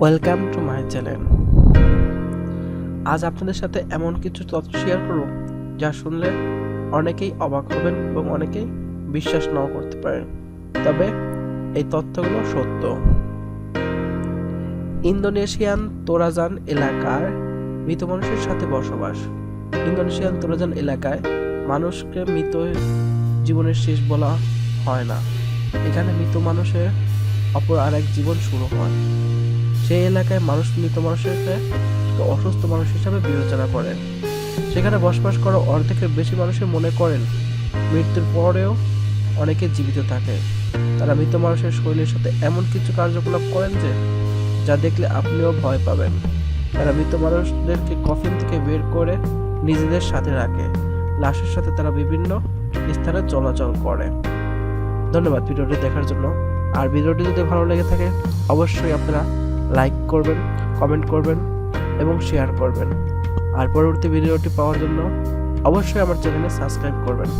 Welcome to my channel. আজ আপনাদের সাথে এমন কিছু তথ্য শেয়ার করব যা শুনলে অনেকেই অবাক হবেন এবং অনেকেই বিশ্বাস নাও করতে পারেন, তবে এই তথ্যগুলো সত্য। ইন্দোনেশিয়ান তোরাজান এলাকার মৃত মানুষের সাথে বসবাস। ইন্দোনেশিয়ান তোরাজান এলাকায় মানুষকে মৃত জীবনের শেষ বলা হয় না। এখানে মৃত মানুষের অপর আরেক জীবন শুরু হয়। সেই এলাকায় মানুষ মৃত মানুষের অসুস্থ মানুষ হিসাবে বিবেচনা করে। সেখানে বসবাস করা অর্ধেকের বেশি মানুষই মনে করেন মৃত্যুর পরেও অনেকে জীবিত থাকে। তারা মৃত মানুষের শরীরের সাথে এমন কিছু কার্যকলাপ করেন যা দেখলে আপনিও ভয় পাবেন। তারা মৃত মানুষদেরকে কফিন থেকে বের করে নিজেদের সাথে রাখে। লাশের সাথে তারা বিভিন্ন স্থানে চলাচল করে। ধন্যবাদ ভিডিওটি দেখার জন্য। আর ভিডিওটি যদি ভালো লেগে থাকে অবশ্যই আপনারা লাইক করবেন, কমেন্ট করবেন এবং শেয়ার করবেন। আর পরবর্তী ভিডিওটি পাওয়ার জন্য অবশ্যই আমার চ্যানেলে সাবস্ক্রাইব করবেন।